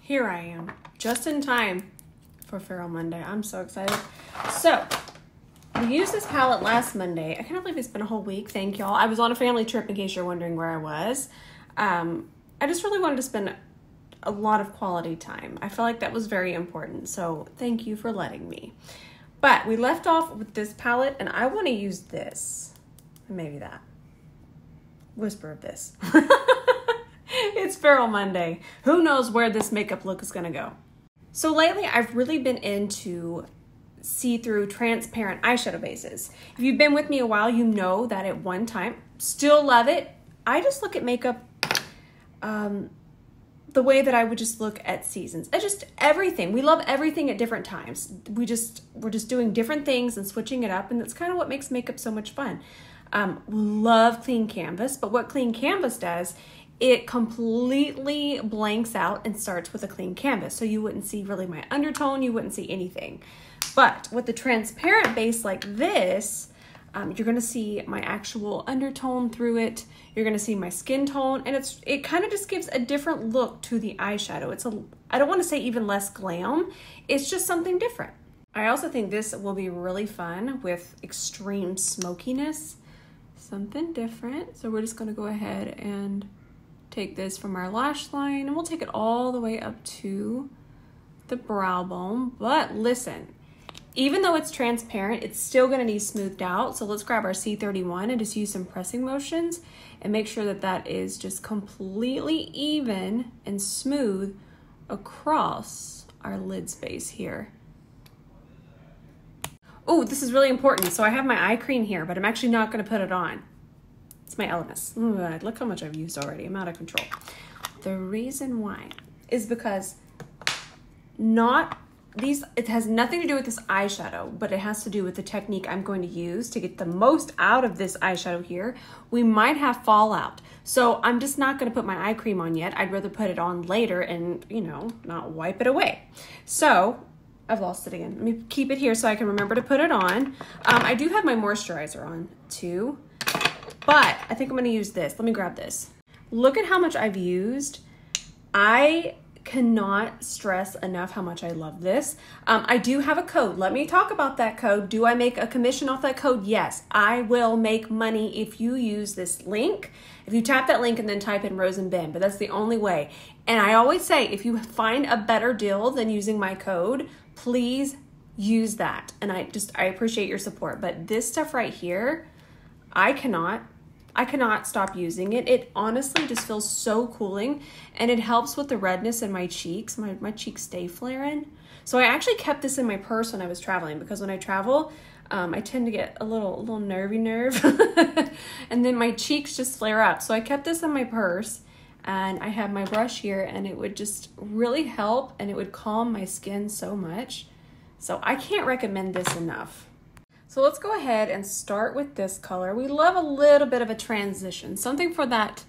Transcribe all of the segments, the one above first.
Here I am, just in time for FERAML Monday. I'm so excited. So, we used this palette last Monday. I can't believe it's been a whole week. Thank y'all. I was on a family trip in case you're wondering where I was. I just really wanted to spend a lot of quality time. I felt like that was very important. So thank you for letting me. But we left off with this palette and I want to use this. Maybe that. Whisper of this. It's FERAML Monday. Who knows where this makeup look is going to go. So lately I've really been into see-through transparent eyeshadow bases. If you've been with me a while, you know that at one time, still love it. I just look at makeup the way that I would just look at seasons. Just everything. We love everything at different times. We're just doing different things and switching it up, and that's kind of what makes makeup so much fun. Love clean canvas, but what clean canvas does, it completely blanks out and starts with a clean canvas. So you wouldn't see really my undertone, you wouldn't see anything. But with the transparent base like this, you're gonna see my actual undertone through it. You're gonna see my skin tone, and it kind of just gives a different look to the eyeshadow. I don't wanna say even less glam, it's just something different. I also think this will be really fun with extreme smokiness, something different. So we're just gonna go ahead and take this from our lash line and we'll take it all the way up to the brow bone. But listen, even though it's transparent, it's still gonna need smoothed out. So let's grab our C31 and just use some pressing motions and make sure that that is just completely even and smooth across our lid space here. Oh, this is really important. So I have my eye cream here, but I'm actually not gonna put it on. It's my Elemis. Ooh, look how much I've used already. I'm out of control. The reason why is because it has nothing to do with this eyeshadow, but it has to do with the technique I'm going to use to get the most out of this eyeshadow here. We might have fallout. So I'm just not gonna put my eye cream on yet. I'd rather put it on later and, you know, not wipe it away. So I've lost it again. Let me keep it here so I can remember to put it on. I do have my moisturizer on too, but I think I'm gonna use this. Let me grab this. Look at how much I've used. I cannot stress enough how much I love this. I do have a code. Let me talk about that code. Do I make a commission off that code? Yes, I will make money if you use this link. If you tap that link and then type in Rose and Ben, but that's the only way. And I always say, if you find a better deal than using my code, please use that. And I appreciate your support. But this stuff right here, I cannot stop using it. It honestly just feels so cooling, and it helps with the redness in my cheeks. My cheeks stay flaring. So I actually kept this in my purse when I was traveling, because when I travel, I tend to get a little nervy and then my cheeks just flare up. So I kept this in my purse, and I have my brush here, and it would just really help, and it would calm my skin so much. So I can't recommend this enough. So let's go ahead and start with this color. We love a little bit of a transition. Something for that,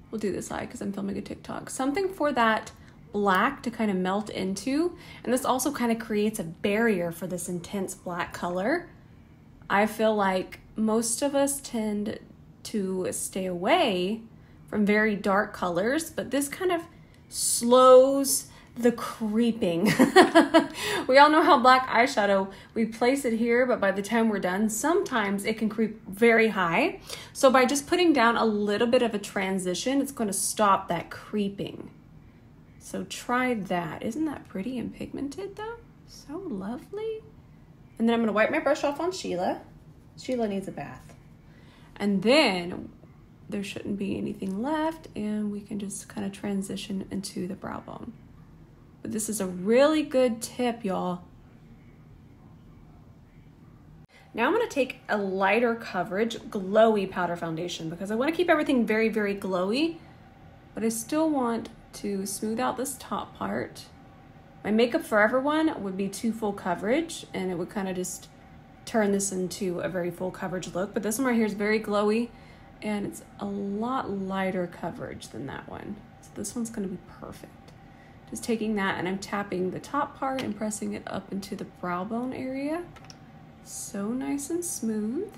we'll do this eye because I'm filming a TikTok. Something for that black to kind of melt into. And this also kind of creates a barrier for this intense black color. I feel like most of us tend to stay away from very dark colors, but this kind of slows the creeping. We all know how black eyeshadow, we place it here, but by the time we're done, sometimes it can creep very high. So by just putting down a little bit of a transition, it's going to stop that creeping. So try that. Isn't that pretty and pigmented though? So lovely. And then I'm going to wipe my brush off on Sheila. Sheila needs a bath. And then there shouldn't be anything left, and we can just kind of transition into the brow bone. But this is a really good tip, y'all. Now I'm gonna take a lighter coverage, glowy powder foundation, because I wanna keep everything very, very glowy, but I still want to smooth out this top part. My Makeup Forever one would be 2 full coverage, and it would kind of just turn this into a very full coverage look. But this one right here is very glowy, and it's a lot lighter coverage than that one. So this one's gonna be perfect. Just taking that, and I'm tapping the top part and pressing it up into the brow bone area. So nice and smooth.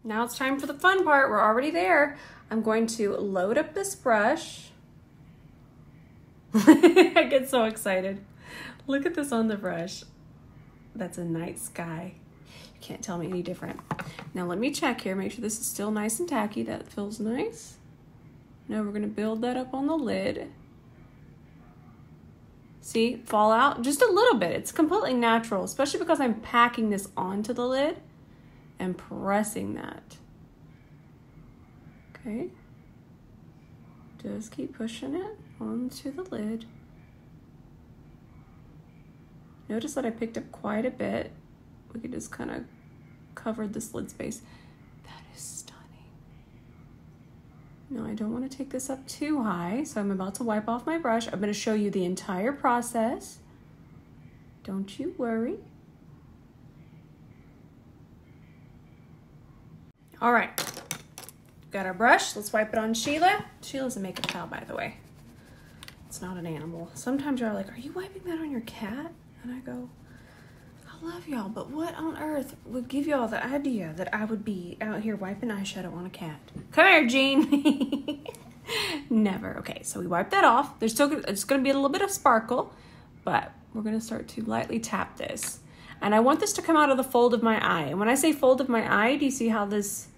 Now it's time for the fun part. We're already there. I'm going to load up this brush I get so excited. Look at this on the brush. That's a night sky. You can't tell me any different. Now let me check here, make sure this is still nice and tacky. That feels nice. Now we're gonna build that up on the lid. See, fallout, just a little bit. It's completely natural, especially because I'm packing this onto the lid and pressing that. Okay. Just keep pushing it onto the lid. Notice that I picked up quite a bit. We could just kind of cover this lid space. That is stunning. Now I don't want to take this up too high, so I'm about to wipe off my brush. I'm going to show you the entire process. Don't you worry. All right, got our brush. Let's wipe it on Sheila. Sheila's a makeup towel, by the way. It's not an animal. Sometimes you're like, are you wiping that on your cat? And I go, I love y'all, but what on earth would give y'all the idea that I would be out here wiping eyeshadow on a cat? Come here, Jean. Never. Okay, so we wipe that off. There's still, it's gonna be a little bit of sparkle, but we're gonna start to lightly tap this. And I want this to come out of the fold of my eye. And when I say fold of my eye, do you see how this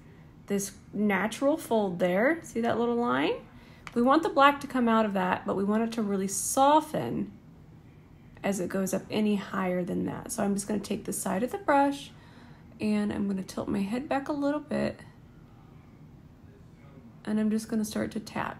natural fold there? See that little line? We want the black to come out of that, but we want it to really soften as it goes up any higher than that. So I'm just gonna take the side of the brush and I'm gonna tilt my head back a little bit and I'm just gonna start to tap.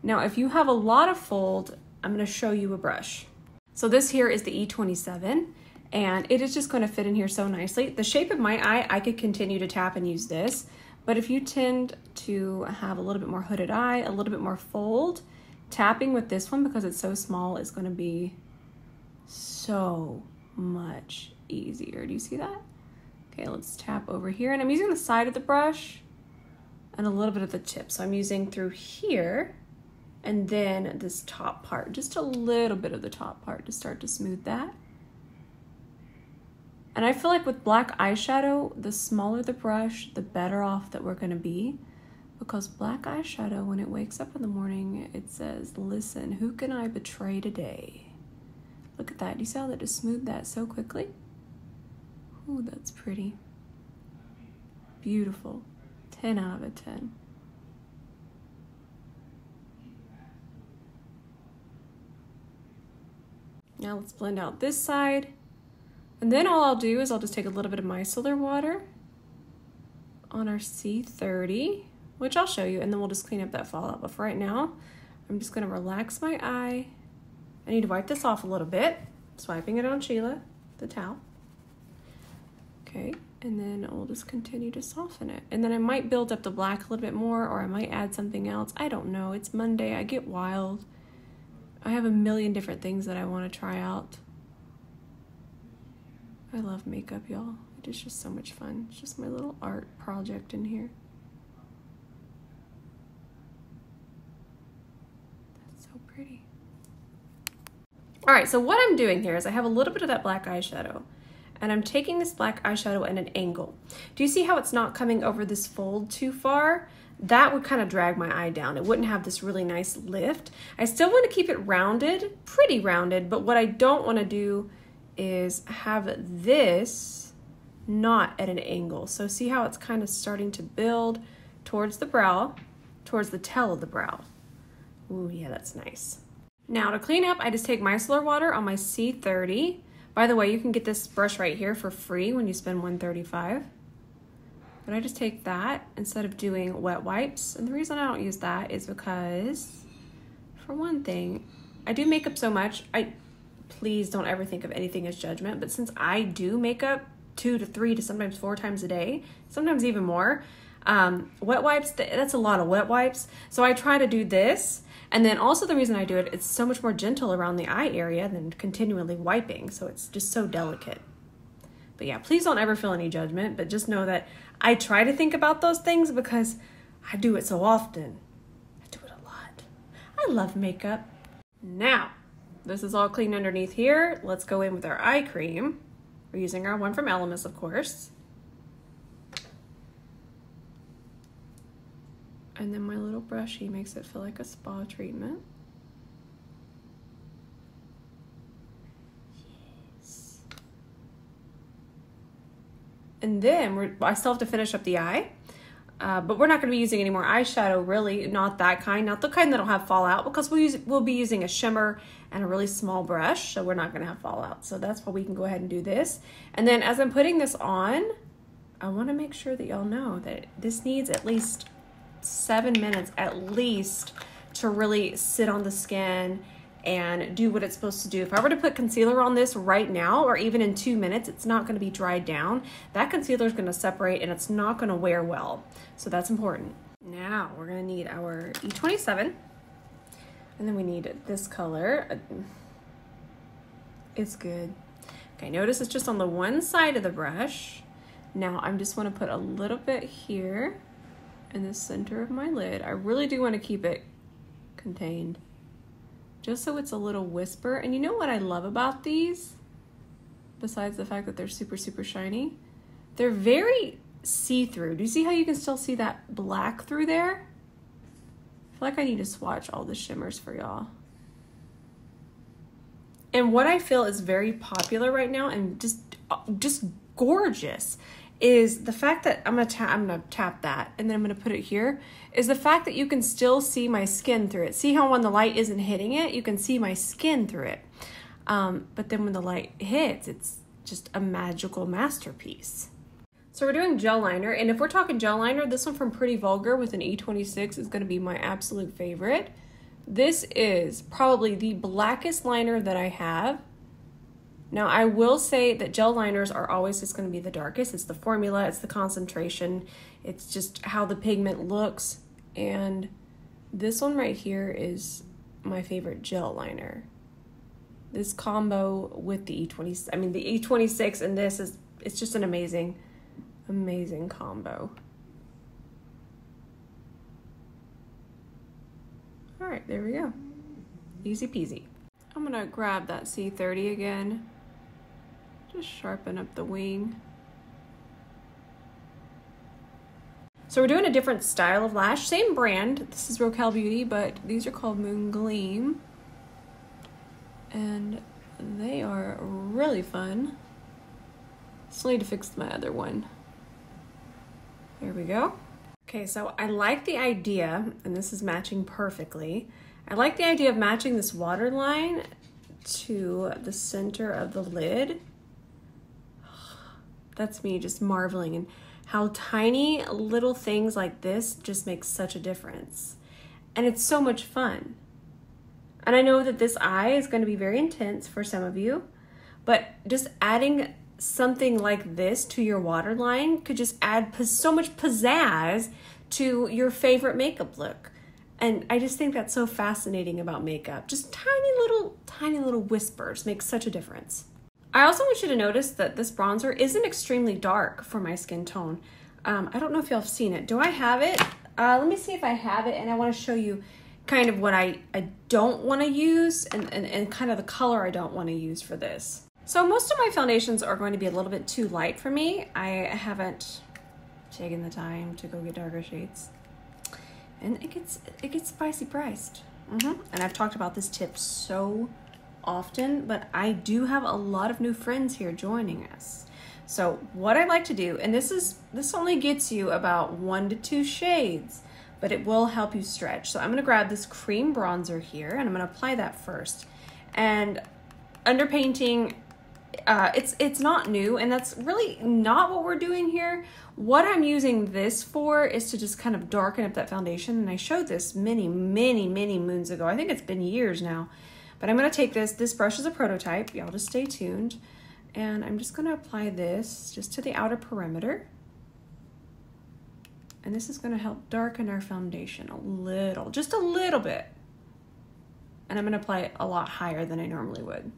Now, if you have a lot of fold, I'm gonna show you a brush. So this here is the E27 and it is just gonna fit in here so nicely. The shape of my eye, I could continue to tap and use this, but if you tend to have a little bit more hooded eye, a little bit more fold, tapping with this one, because it's so small, is gonna be so much easier. Do you see that? Okay, let's tap over here. And I'm using the side of the brush and a little bit of the tip. So I'm using through here and then this top part, just a little bit of the top part to start to smooth that. And I feel like with black eyeshadow, the smaller the brush, the better off that we're gonna be. Because black eyeshadow, when it wakes up in the morning, it says, listen, who can I betray today? Look at that. Do you see how that just smoothed that so quickly? Ooh, that's pretty. Beautiful. 10 out of 10. Now let's blend out this side. And then all I'll do is I'll just take a little bit of micellar water on our C30, which I'll show you, and then we'll just clean up that fallout. But for right now, I'm just gonna relax my eye. I need to wipe this off a little bit. Swiping it on Sheila, the towel. Okay, and then we'll just continue to soften it. And then I might build up the black a little bit more, or I might add something else. I don't know, it's Monday, I get wild. I have a million different things that I wanna try out. I love makeup, y'all. It is just so much fun. It's just my little art project in here. That's so pretty. All right, so what I'm doing here is I have a little bit of that black eyeshadow and I'm taking this black eyeshadow at an angle. Do you see how it's not coming over this fold too far? That would kind of drag my eye down. It wouldn't have this really nice lift. I still want to keep it rounded, pretty rounded, but what I don't want to do is have this not at an angle. So see how it's kind of starting to build towards the brow, towards the tail of the brow. Ooh, yeah, that's nice. Now to clean up, I just take micellar water on my C30. By the way, you can get this brush right here for free when you spend $135. But I just take that instead of doing wet wipes. And the reason I don't use that is because, for one thing, I do makeup so much. Please don't ever think of anything as judgment, but since I do makeup 2 to 3 to sometimes 4 times a day, sometimes even more, wet wipes, that's a lot of wet wipes. So I try to do this. And then also the reason I do it, it's so much more gentle around the eye area than continually wiping. So it's just so delicate. But yeah, please don't ever feel any judgment, but just know that I try to think about those things because I do it so often. I do it a lot. I love makeup. Now, this is all clean underneath here. Let's go in with our eye cream. We're using our one from Elemis, of course. And then my little brushy makes it feel like a spa treatment. And then I still have to finish up the eye. But we're not going to be using any more eyeshadow, really. Not that kind, not the kind that'll have fallout, because we'll be using a shimmer and a really small brush, so we're not going to have fallout. So that's why we can go ahead and do this. And then as I'm putting this on, I want to make sure that y'all know that this needs at least 7 minutes at least to really sit on the skin and do what it's supposed to do. If I were to put concealer on this right now, or even in 2 minutes, it's not going to be dried down. That concealer is going to separate and it's not going to wear well. So that's important. Now we're going to need our E27, and then we need this color. It's good. Okay, notice it's just on the one side of the brush. Now I just want to put a little bit here in the center of my lid. I really do want to keep it contained, just so it's a little whisper. And you know what I love about these, besides the fact that they're super, super shiny? They're very see-through. Do you see how you can still see that black through there? I feel like I need to swatch all the shimmers for y'all. And what I feel is very popular right now and just gorgeous is the fact that I'm gonna tap that, and then I'm gonna put it here, is the fact that you can still see my skin through it. See how when the light isn't hitting it, you can see my skin through it. But then when the light hits, it's just a magical masterpiece. So we're doing gel liner, and if we're talking gel liner, this one from Pretty Vulgar with an E26 is gonna be my absolute favorite. This is probably the blackest liner that I have. Now, I will say that gel liners are always just going to be the darkest. It's the formula, it's the concentration, it's just how the pigment looks. And this one right here is my favorite gel liner. This combo with the E26, the E26 and this it's just an amazing, amazing combo. All right, there we go. Easy peasy. I'm gonna grab that C30 again. Just sharpen up the wing. So we're doing a different style of lash, same brand. This is Rokael Beauty, but these are called Moon Gleam. And they are really fun. Still need to fix my other one. There we go. Okay, so I like the idea, and this is matching perfectly. I like the idea of matching this waterline to the center of the lid. That's me just marveling and how tiny little things like this just make such a difference. And it's so much fun. And I know that this eye is going to be very intense for some of you, but just adding something like this to your waterline could just add so much pizzazz to your favorite makeup look. And I just think that's so fascinating about makeup. Just tiny little whispers make such a difference. I also want you to notice that this bronzer isn't extremely dark for my skin tone. I don't know if y'all have seen it. Do I have it? Let me see if I have it, and I want to show you kind of what I don't want to use and kind of the color I don't want to use for this. So most of my foundations are going to be a little bit too light for me. I haven't taken the time to go get darker shades. And it gets spicy priced. And I've talked about this tip so often, but I do have a lot of new friends here joining us. So what I like to do, and this only gets you about 1 to 2 shades, but it will help you stretch. So I'm gonna grab this cream bronzer here, and I'm gonna apply that first. And underpainting, it's not new, and that's really not what we're doing here. What I'm using this for is to just kind of darken up that foundation, and I showed this many moons ago. I think it's been years now. But I'm gonna take this brush is a prototype, y'all just stay tuned. And I'm just gonna apply this just to the outer perimeter. And this is gonna help darken our foundation a little, just a little bit. And I'm gonna apply it a lot higher than I normally would.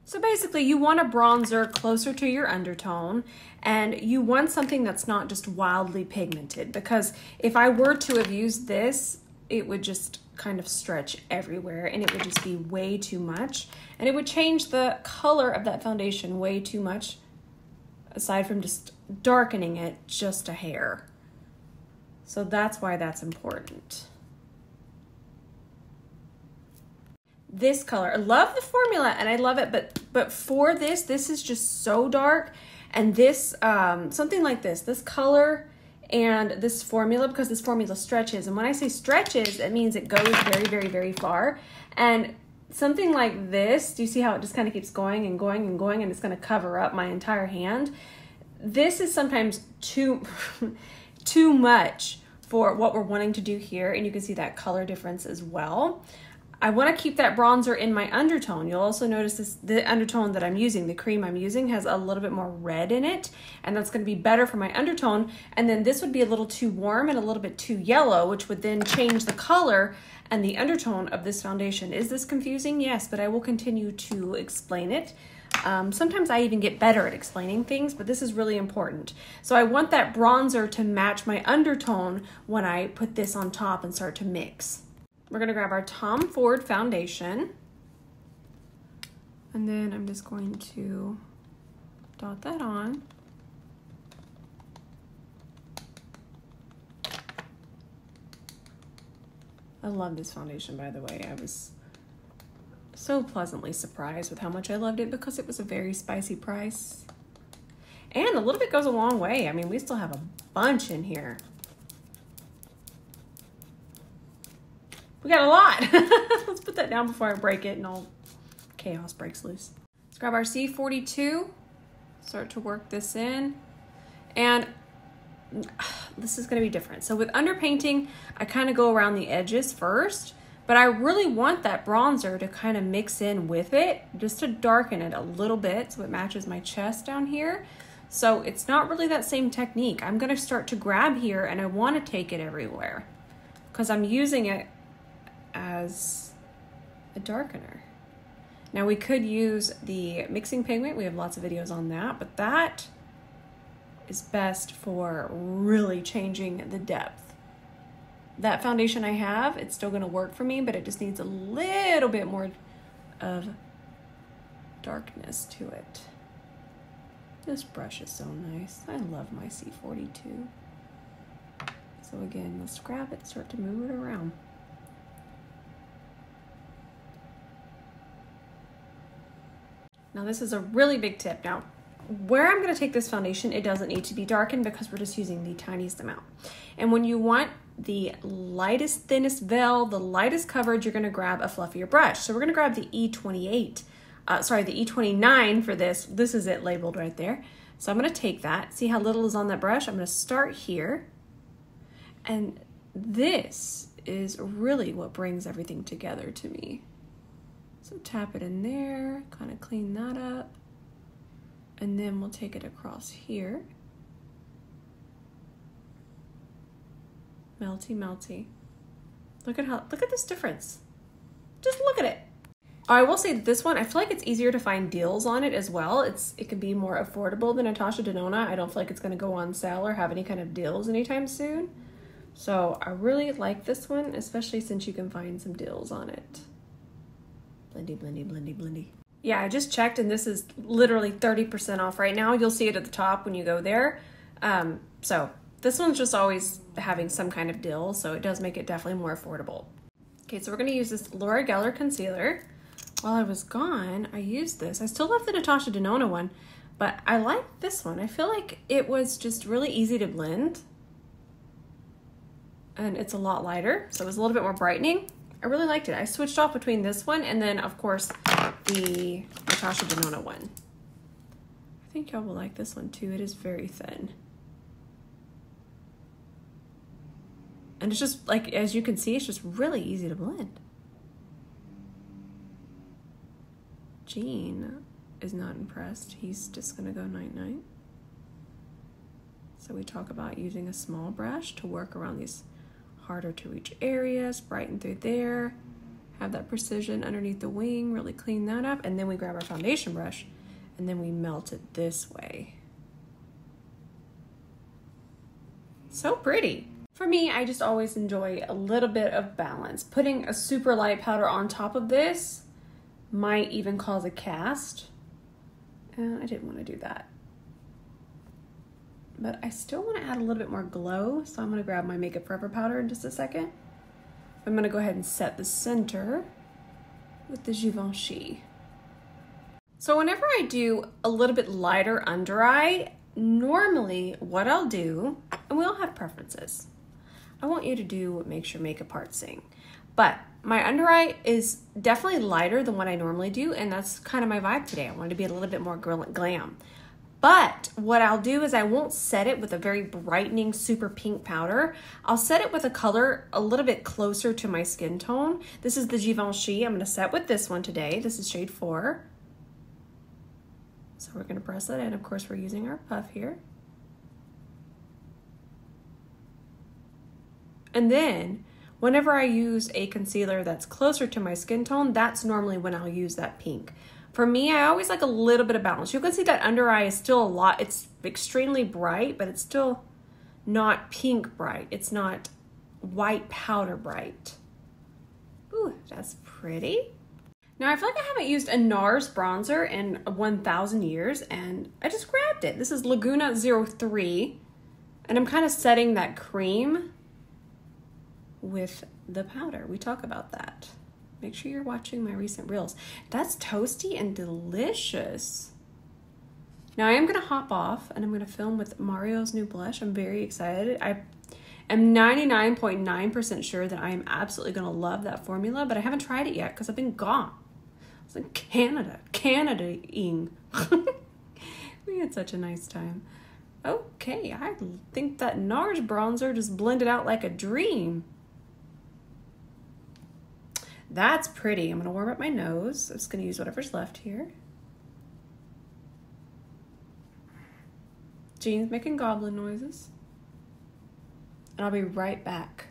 So basically you want a bronzer closer to your undertone, and you want something that's not just wildly pigmented, because if I were to have used this, it would just kind of stretch everywhere and it would just be way too much, and it would change the color of that foundation way too much, aside from just darkening it just a hair. So that's why that's important. This color, I love the formula and I love it, but for this is just so dark, And this, something like this color and this formula, because this formula stretches. And when I say stretches, it means it goes very, very, very far. And something like this, do you see how it just kind of keeps going and going and going, and it's going to cover up my entire hand? This is sometimes too much for what we're wanting to do here. And you can see that color difference as well. I want to keep that bronzer in my undertone. You'll also notice this, the undertone that I'm using, the cream I'm using, has a little bit more red in it, and that's going to be better for my undertone. And then this would be a little too warm and a little bit too yellow, which would then change the color and the undertone of this foundation. Is this confusing? Yes, but I will continue to explain it. Sometimes I even get better at explaining things, but this is really important. So I want that bronzer to match my undertone when I put this on top and start to mix. We're gonna grab our Tom Ford foundation, and then I'm just going to dot that on. I love this foundation, by the way. I was so pleasantly surprised with how much I loved it because it was a very spicy price. And a little bit goes a long way. I mean, we still have a bunch in here. We got a lot. Let's put that down before I break it and all chaos breaks loose. Let's grab our C42, start to work this in. And this is gonna be different. So with underpainting, I kind of go around the edges first, but I really want that bronzer to kind of mix in with it, just to darken it a little bit so it matches my chest down here. So it's not really that same technique. I'm gonna start to grab here and I wanna take it everywhere because I'm using it as a darkener. Now we could use the mixing pigment. We have lots of videos on that, but that is best for really changing the depth. That foundation I have, it's still gonna work for me, but it just needs a little bit more of darkness to it. This brush is so nice. I love my C42. So again, let's grab it, start to move it around. Now this is a really big tip. Now, where I'm gonna take this foundation, it doesn't need to be darkened because we're just using the tiniest amount. And when you want the lightest, thinnest veil, the lightest coverage, you're gonna grab a fluffier brush. So we're gonna grab the E28, the E29 for this. This is it labeled right there. So I'm gonna take that, see how little is on that brush? I'm gonna start here. And this is really what brings everything together to me. So tap it in there, kind of clean that up. And then we'll take it across here. Melty, melty. Look at this difference. Just look at it. I will say that this one, I feel like it's easier to find deals on it as well. It can be more affordable than Natasha Denona. I don't feel like it's gonna go on sale or have any kind of deals anytime soon. So I really like this one, especially since you can find some deals on it. Blendy, blendy, blendy, blendy. Yeah, I just checked and this is literally 30% off right now. You'll see it at the top when you go there. So this one's just always having some kind of deal, so it does make it definitely more affordable. Okay, so we're gonna use this Laura Geller concealer. While I was gone, I used this. I still love the Natasha Denona one, but I like this one. I feel like it was just really easy to blend. And it's a lot lighter, so it was a little bit more brightening. I really liked it. I switched off between this one and then, of course, the Natasha Denona one. I think y'all will like this one too. It is very thin. And it's just, like, as you can see, it's just really easy to blend. Gene is not impressed. He's just gonna go night-night. So we talk about using a small brush to work around these harder to reach areas, brighten through there, have that precision underneath the wing, really clean that up, and then we grab our foundation brush and then we melt it this way. So pretty. For me, I just always enjoy a little bit of balance. Putting a super light powder on top of this might even cause a cast. I didn't want to do that. But I still want to add a little bit more glow, so I'm going to grab my Makeup Forever powder in just a second. I'm going to go ahead and set the center with the Givenchy. So whenever I do a little bit lighter under eye, normally what I'll do, and we all have preferences. I want you to do what makes your makeup art sing. But my under eye is definitely lighter than what I normally do, and that's kind of my vibe today. I wanted to be a little bit more glam. But what I'll do is I won't set it with a very brightening, super pink powder. I'll set it with a color a little bit closer to my skin tone. This is the Givenchy. I'm gonna set with this one today. This is shade 4. So we're gonna press that in. Of course, we're using our puff here. And then, whenever I use a concealer that's closer to my skin tone, that's normally when I'll use that pink. For me, I always like a little bit of balance. You can see that under eye is still a lot. It's extremely bright, but it's still not pink bright. It's not white powder bright. Ooh, that's pretty. Now, I feel like I haven't used a Nars bronzer in 1,000 years, and I just grabbed it. This is Laguna 03, and I'm kind of setting that cream with the powder. We talk about that. Make sure you're watching my recent reels. That's toasty and delicious. Now I am gonna hop off and I'm gonna film with Mario's new blush. I'm very excited. I am 99.9% sure that I am absolutely gonna love that formula, but I haven't tried it yet because I've been gone. I was in Canada-ing. We had such a nice time. Okay, I think that Nars bronzer just blended out like a dream. That's pretty. I'm gonna warm up my nose. I'm just gonna use whatever's left here. Jean's making goblin noises. And I'll be right back.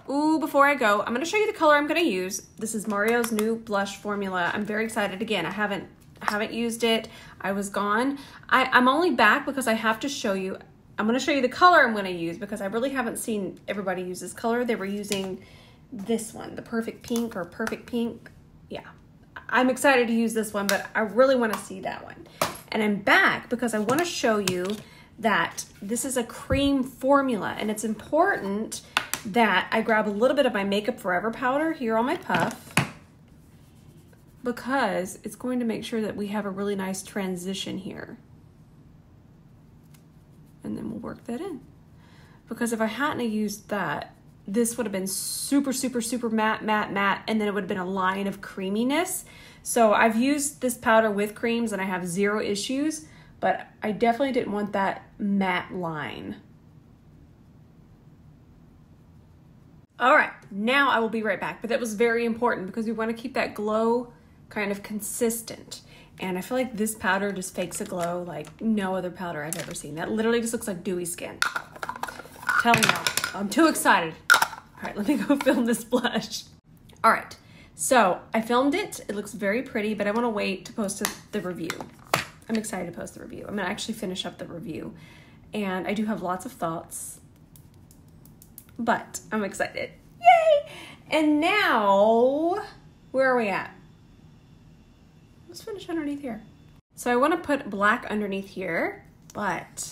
Ooh, before I go, I'm gonna show you the color I'm gonna use. This is Mario's new blush formula. I'm very excited. Again, I haven't used it. I was gone. I'm only back because I have to show you. I'm gonna show you the color I'm gonna use because I really haven't seen everybody use this color. They were using this one, the Perfect Pink or Perfect Pink. Yeah, I'm excited to use this one, but I really wanna see that one. And I'm back because I wanna show you that this is a cream formula and it's important that I grab a little bit of my Makeup Forever powder here on my puff because it's going to make sure that we have a really nice transition here. And then we'll work that in. Because if I hadn't used that, this would have been super, super, super matte, and then it would have been a line of creaminess. So I've used this powder with creams and I have zero issues, but I definitely didn't want that matte line. All right, now I will be right back, but that was very important because we want to keep that glow kind of consistent. And I feel like this powder just fakes a glow like no other powder I've ever seen. That literally just looks like dewy skin. Telling y'all, I'm too excited. All right, let me go film this blush. All right, so I filmed it. It looks very pretty, but I want to wait to post the review. I'm excited to post the review. I'm gonna actually finish up the review. And I do have lots of thoughts, but I'm excited. Yay! And now, where are we at? Let's finish underneath here. So I want to put black underneath here, but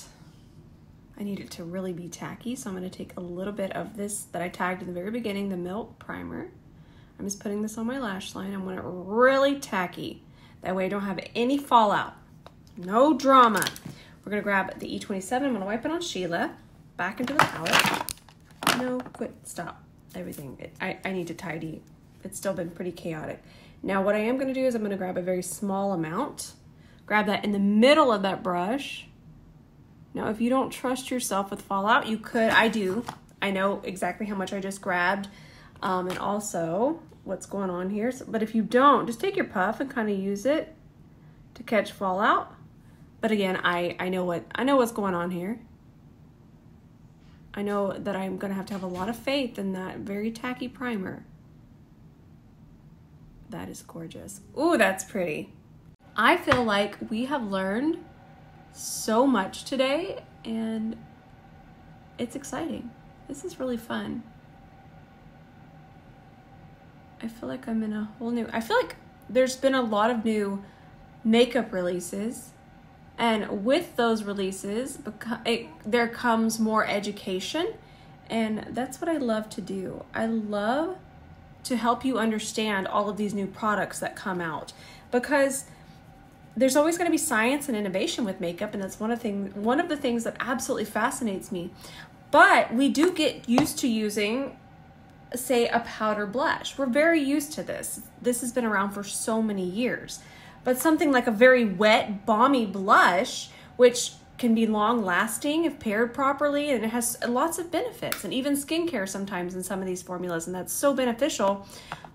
I need it to really be tacky. So I'm going to take a little bit of this that I tagged in the very beginning, the Milk Primer. I'm just putting this on my lash line. I want it really tacky. That way I don't have any fallout. No drama. We're going to grab the E27. I'm going to wipe it on Sheila. Back into the palette. No, quit, stop. Everything. I need to tidy. It's still been pretty chaotic. Now what I am going to do is I'm going to grab a very small amount. Grab that in the middle of that brush. Now if you don't trust yourself with fallout, you could. I do. I know exactly how much I just grabbed and also what's going on here. So, but if you don't, just take your puff and kind of use it to catch fallout. But again, I know what's going on here. I know that I'm going to have a lot of faith in that very tacky primer. That is gorgeous. Ooh, that's pretty. I feel like we have learned so much today and it's exciting. This is really fun. I feel like I'm in a whole new, I feel like there's been a lot of new makeup releases, and with those releases there comes more education, and that's what I love to do. I love to help you understand all of these new products that come out, because there's always going to be science and innovation with makeup, and that's one of the things that absolutely fascinates me. But we do get used to using, say, a powder blush. We're very used to this. This has been around for so many years. But something like a very wet, balmy blush, which can be long lasting if paired properly, and it has lots of benefits, and even skincare sometimes in some of these formulas, and that's so beneficial,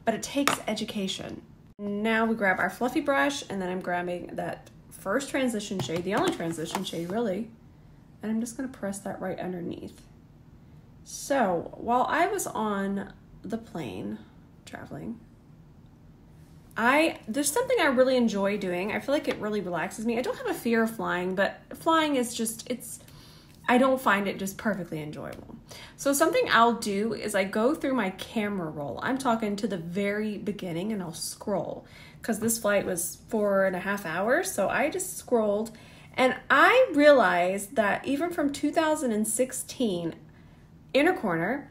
but it takes education. Now we grab our fluffy brush, and then I'm grabbing that first transition shade, the only transition shade really, and I'm just gonna press that right underneath. So while I was on the plane traveling, there's something I really enjoy doing. I feel like it really relaxes me. I don't have a fear of flying, but flying is just, I don't find it just perfectly enjoyable. So something I'll do is I go through my camera roll. I'm talking to the very beginning, and I'll scroll, because this flight was 4.5 hours. So I just scrolled, and I realized that even from 2016, inner corner,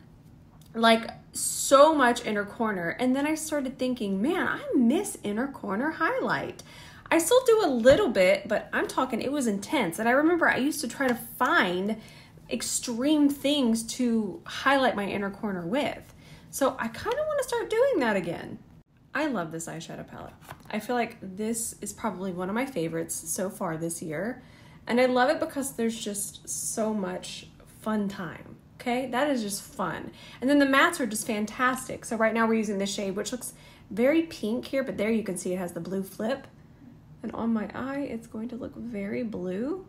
like so much inner corner. And then I started thinking, man, I miss inner corner highlight. I still do a little bit, but I'm talking, it was intense. And I remember I used to try to find extreme things to highlight my inner corner with. So I kind of want to start doing that again. I love this eyeshadow palette. I feel like this is probably one of my favorites so far this year. And I love it because there's just so much fun time. Okay, that is just fun. And then the mattes are just fantastic. So right now we're using this shade, which looks very pink here, but there you can see it has the blue flip. And on my eye, it's going to look very blue,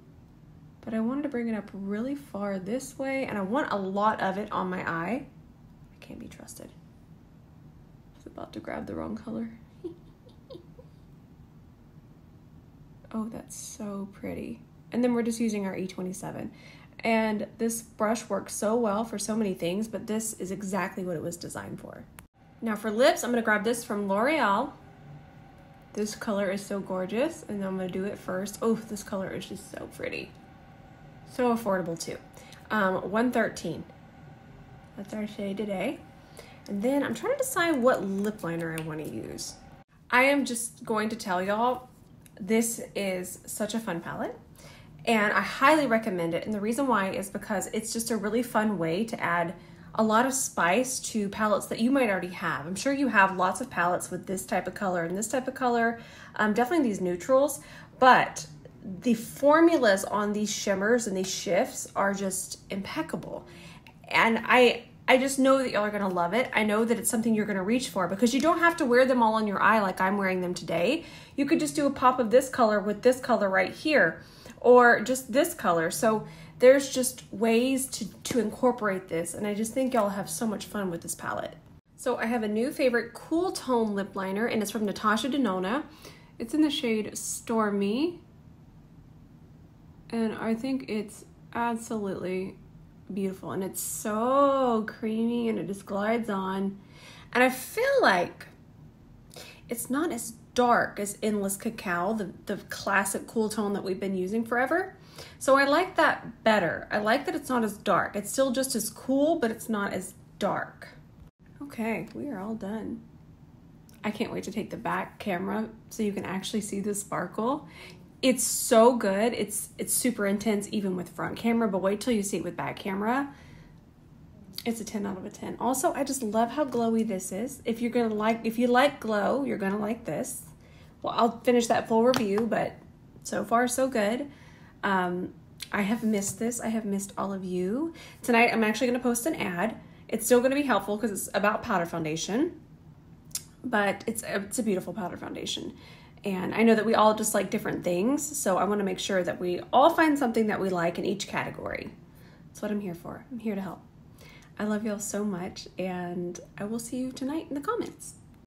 but I wanted to bring it up really far this way, and I want a lot of it on my eye. I can't be trusted. I was about to grab the wrong color. Oh, that's so pretty. And then we're just using our E27. And this brush works so well for so many things, but this is exactly what it was designed for. Now for lips, I'm gonna grab this from L'Oreal. This color is so gorgeous, and I'm gonna do it first. Oh, this color is just so pretty. So affordable too. 113. That's our shade today. And then I'm trying to decide what lip liner I wanna use. I am just going to tell y'all, this is such a fun palette. And I highly recommend it. And the reason why is because it's just a really fun way to add a lot of spice to palettes that you might already have. I'm sure you have lots of palettes with this type of color and this type of color, definitely these neutrals, but the formulas on these shimmers and these shifts are just impeccable. And I just know that y'all are gonna love it. I know that it's something you're gonna reach for, because you don't have to wear them all on your eye like I'm wearing them today. You could just do a pop of this color with this color right here, or just this color. So there's just ways to incorporate this, and I just think y'all have so much fun with this palette. So I have a new favorite cool tone lip liner, and it's from Natasha Denona. It's in the shade Storme, and I think it's absolutely beautiful, and it's so creamy, and it just glides on, and I feel like it's not as dark as Endless Cacao, the classic cool tone that we've been using forever. So I like that better. I like that it's not as dark. It's still just as cool, but it's not as dark. Okay, we are all done. I can't wait to take the back camera so you can actually see the sparkle. It's so good. It's super intense even with front camera, but wait till you see it with back camera. It's a 10 out of 10. Also, I just love how glowy this is. If you like glow, you're gonna like this. Well, I'll finish that full review, but so far so good. I have missed this. I have missed all of you. Tonight, I'm actually gonna post an ad. It's still gonna be helpful because it's about powder foundation, but it's a beautiful powder foundation. And I know that we all just like different things, so I wanna make sure that we all find something that we like in each category. That's what I'm here for. I'm here to help. I love y'all so much, and I will see you tonight in the comments.